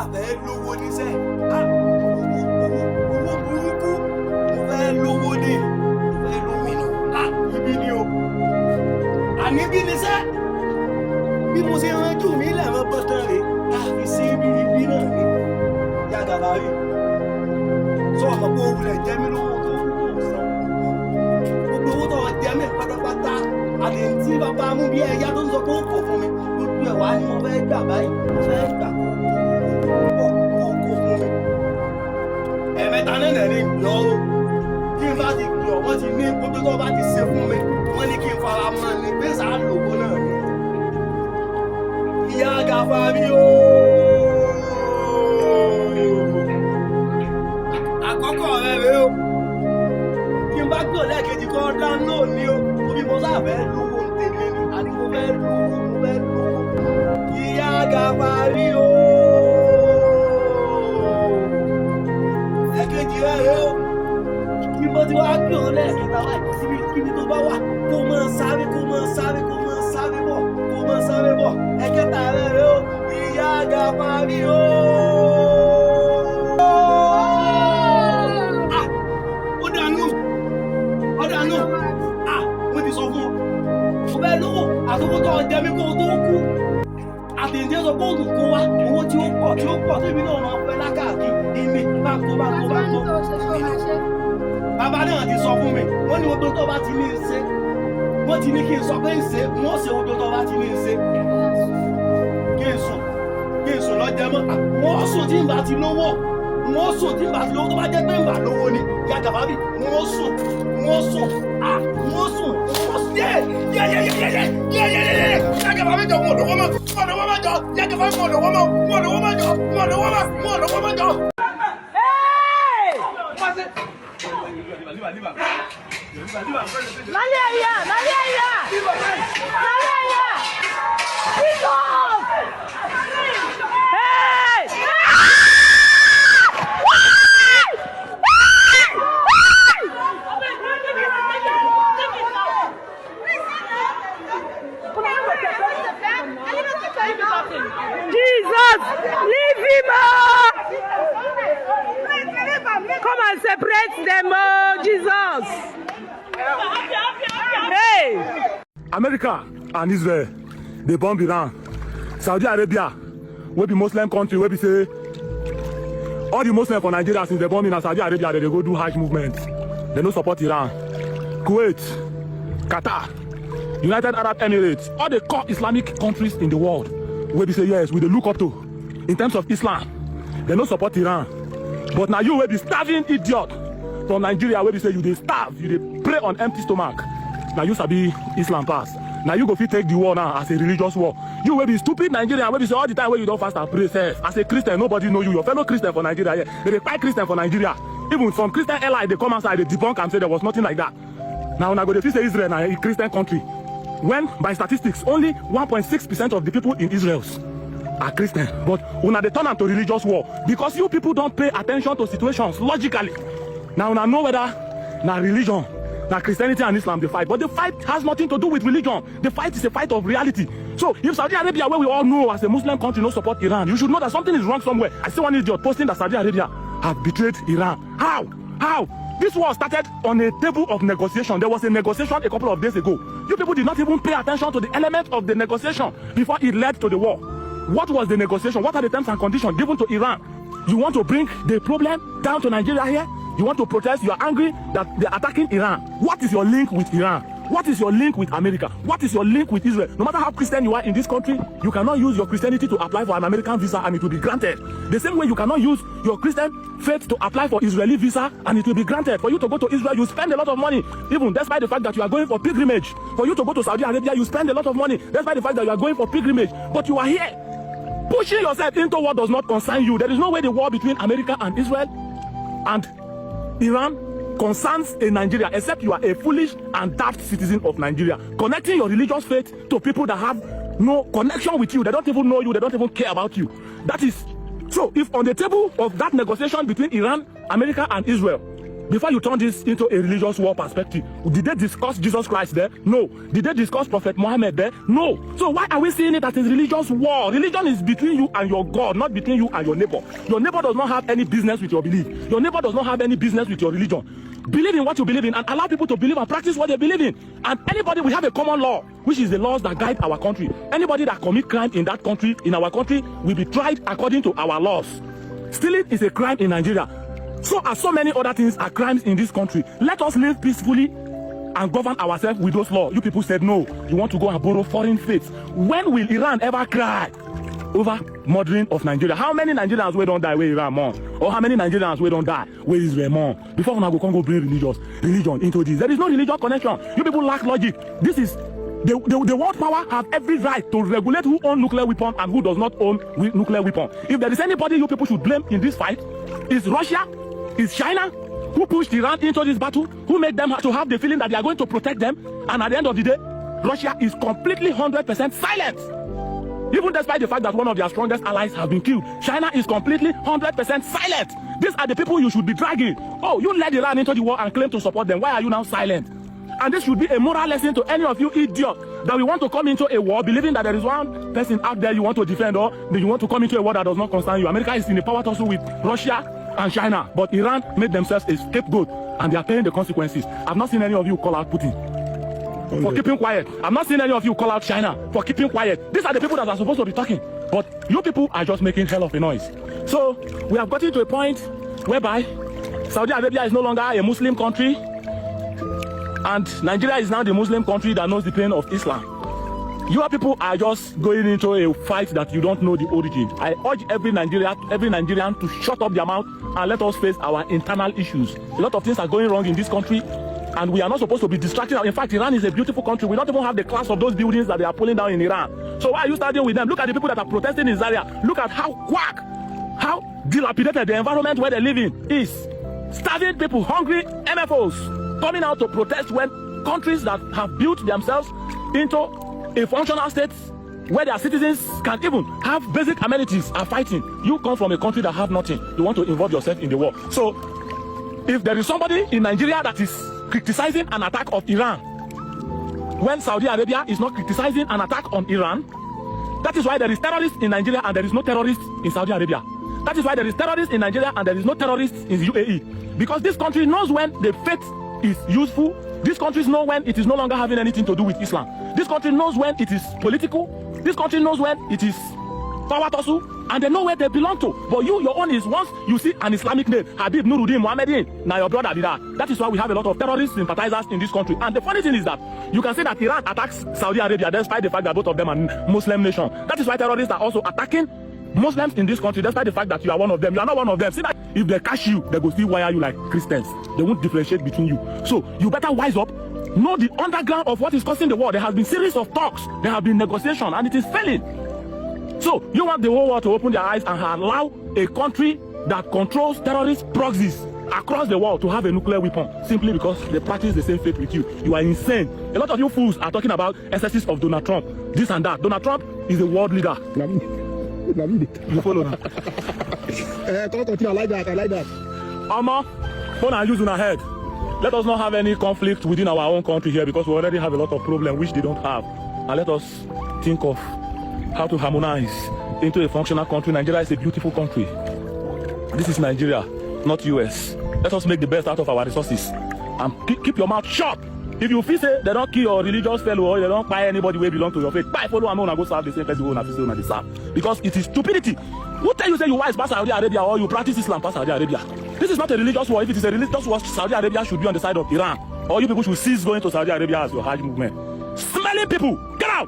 sáfẹ́ lówó níṣẹ́ owó burúkú mo fẹ́ lówó ní mo fẹ́ lómìnà ibi ni o àní bí níṣẹ́ bí mo ṣe ránjú mi lẹ́mọ́ bọ́tán rè láti sí ibi náà ni yàgàbá rí sọ ọmọ pé owó rẹ̀ jẹ́ mi lówó tó sàn gbogbo owó tó jẹ́ mi pátápátá àti tí bàbá mú bí ẹ̀yà tó ń sọ pé ó kò fún mi gbogbo ẹ̀ wá ni mo fẹ́ gbà báyìí mo fẹ́ gbà kó fún mi ẹ̀mẹ́ta náà ní ìgbìyànjú o kí n bá ti gbìyànjú wọ́n ti ní gbogbo tó bá ti ṣe fún mi wọ́n ní kí n fara mọ́ ni pé sáà lògbó náà ni ìyá Gàfárì o àkọ́kọ́ rẹ̀ rèé o kí n bá gbọ́ lẹ́ẹ̀kejì kọ́ dáná ní o torí mo sáfẹ́ lówó tèmi ni àní mo fẹ́ lówó ìyá Gàfárì o ẹ̀kejì rẹ̀ rèé o kí mo ti wá gbọ́ lẹ́ẹ̀kẹta wáyé síbi kíbi tó bá wà kó máa sáré bọ̀ ẹ̀kẹta rẹ̀ rèé o ìyá Gàfárì o. Àtòkótó ọjẹ́ mi kó tó kú àtẹ̀jẹ́ sọ pé òògùn kó wá owó tí ó pọ̀ tóbi náà máa fẹ́ lákàkí ìmì báńkó. Bàbá náà ti sọ fún mi wọ́n ní odò tó bá ti ní í ṣe wọ́n ti ní kí n sọ pé ń ṣe wọ́n ṣe odò tó bá ti ní í ṣe kí n sùn lọ́jẹ́ mọ́ wọ́n sùn tí ń bá ti lówó tó bá jẹ́ pé ń bà lówó ni ìyá Gàfárì wọ́n sùn Gàfárì jọ mọ̀ lọ́wọ́ mọ́ Gàfárì mọ̀ lọ́wọ́ mọ́. Malaria! Jesus, leave him up! Come and separate them, oh Jesus! Hey! America and Israel, they bomb Iran. Saudi Arabia, we be Muslim country, we be say all the Muslims for Nigeria since they bomb in Saudi Arabia, they go do Hajj movement. They no support Iran. Kuwait, Qatar, United Arab Emirates, all the core Islamic countries in the world, where we say yes, we they look up to in terms of Islam. They no support Iran. But now you will be starving idiot from Nigeria, where we say you they starve, you they pray on empty stomach. Now you sabi Islam pass. Now you go fit take the war now as a religious war. You will be stupid Nigerian, where we say all the time where you don't fast and pray self. As a Christian, nobody know you. Your fellow Christian for Nigeria, yeah. They fight Christian for Nigeria. Even some Christian allies, they come outside, they debunk and say there was nothing like that. Now go to say Israel now a Christian country. When by statistics, only 1.6% of the people in Israel are Christian. But when they turn to religious war, because you people don't pay attention to situations logically. Now know whether now religion, now Christianity and Islam they fight, but the fight has nothing to do with religion. The fight is a fight of reality. So if Saudi Arabia, where we all know as a Muslim country, no support Iran, you should know that something is wrong somewhere. I see one idiot posting that Saudi Arabia have betrayed Iran. How? This war started on a table of negotiation. There was a negotiation a couple of days ago. You people did not even pay attention to the element of the negotiation before it led to the war. What was the negotiation? What are the terms and conditions given to Iran? You want to bring the problem down to Nigeria here? You want to protest? You are angry that they are attacking Iran. What is your link with Iran? What is your link with America? What is your link with Israel? No matter how Christian you are in this country, you cannot use your Christianity to apply for an American visa and it will be granted. The same way you cannot use your Christian faith to apply for Israeli visa and it will be granted. For you to go to Israel, you spend a lot of money, even despite the fact that you are going for pilgrimage. For you to go to Saudi Arabia, you spend a lot of money, despite the fact that you are going for pilgrimage. But you are here, pushing yourself into what does not concern you. There is no way the war between America and Israel and Iran concerns a Nigeria, except you are a foolish and daft citizen of Nigeria, connecting your religious faith to people that have no connection with you. They don't even know you. They don't even care about you. That is so. If on the table of that negotiation between Iran, America, and Israel, Before you turn this into a religious war perspective, did they discuss Jesus Christ there? No. Did they discuss Prophet Muhammad there? No. So why are we seeing it as a religious war? Religion is between you and your God, not between you and your neighbor. Your neighbor does not have any business with your belief. Your neighbor does not have any business with your religion. Believe in what you believe in and allow people to believe and practice what they believe in. And anybody, we have a common law, which is the laws that guide our country. Anybody that commit crime in that country, in our country, will be tried according to our laws. Stealing is a crime in Nigeria. So as so many other things are crimes in this country. Let us live peacefully and govern ourselves with those laws. You people said no. You want to go and borrow foreign faiths. When will Iran ever cry over murdering of Nigeria? How many Nigerians we don't die where Iran more? Or how many Nigerians we don't die where Israel more? Before we go bring religion into this. There is no religious connection. You people lack logic. This is the world power have every right to regulate who owns nuclear weapon and who does not own nuclear weapon. If there is anybody you people should blame in this fight, it's Russia, it's China, who pushed Iran into this battle, who made them to have the feeling that they are going to protect them, and at the end of the day, Russia is completely 100% silent. Even despite the fact that one of their strongest allies have been killed, China is completely 100% silent. These are the people you should be dragging. Oh, you led Iran into the war and claim to support them. Why are you now silent? And this should be a moral lesson to any of you idiots that we want to come into a war believing that there is one person out there you want to defend, or that you want to come into a war that does not concern you. America is in a power tussle with Russia and China, but Iran made themselves a scapegoat and they are paying the consequences. I've not seen any of you call out Putin for keeping quiet. I'm not seeing any of you call out China for keeping quiet. These are the people that are supposed to be talking, but you people are just making hell of a noise. So we have gotten to a point whereby Saudi Arabia is no longer a Muslim country, and Nigeria is now the Muslim country that knows the pain of Islam. Your people are just going into a fight that you don't know the origin. I urge every Nigerian to shut up their mouth and let us face our internal issues. A lot of things are going wrong in this country, and we are not supposed to be distracted. In fact, Iran is a beautiful country. We don't even have the class of those buildings that they are pulling down in Iran. So why are you starting with them? Look at the people that are protesting in Zaria. Look at how dilapidated the environment where they live in is. Starving people, hungry MFOs, coming out to protest when countries that have built themselves into a functional state where their citizens can even have basic amenities are fighting. You come from a country that have nothing. You want to involve yourself in the war. So if there is somebody in Nigeria that is criticizing an attack of Iran, when Saudi Arabia is not criticizing an attack on Iran, that is why there is terrorists in Nigeria and there is no terrorists in Saudi Arabia. That is why there is terrorists in Nigeria and there is no terrorists in the UAE. Because this country knows when the faith is useful. These countries know when it is no longer having anything to do with Islam. This country knows when it is political. This country knows when it is power tussle, and they know where they belong to. But you, your own is once you see an Islamic name, Habib Nuruddin Mohammedin, now your brother did that. That is why we have a lot of terrorist sympathizers in this country. And the funny thing is that you can say that Iran attacks Saudi Arabia despite the fact that both of them are Muslim nation. That is why terrorists are also attacking Muslims in this country despite the fact that you are one of them. You are not one of them. See that if they catch you, they go still wire you like Christians. They won't differentiate between you. So you better wise up. Know the underground of what is causing the war. There has been series of talks. There have been negotiation, and it is failing. So you want the whole world to open their eyes and allow a country that controls terrorist proxies across the world to have a nuclear weapon simply because they practice the same faith with you. You are insane. A lot of you fools are talking about excesses of Donald Trump, this and that. Donald Trump is a world leader. You follow now. I like that. Amma, phone and use on our head. Let us not have any conflict within our own country here because we already have a lot of problems which they don't have. And let us think of how to harmonize into a functional country. Nigeria is a beautiful country. This is Nigeria, not US. Let us make the best out of our resources and keep your mouth shut. If you feel say they don't kill your religious fellow or they don't buy anybody who belong to your faith, buy follow and go serve the same person who they serve. Because it is stupidity. Who tell you say you wise past Saudi Arabia or you practice Islam past Saudi Arabia? This is not a religious war. If it is a religious war, Saudi Arabia should be on the side of Iran. Or you people should cease going to Saudi Arabia as your Hajj movement. Smelly people, get out!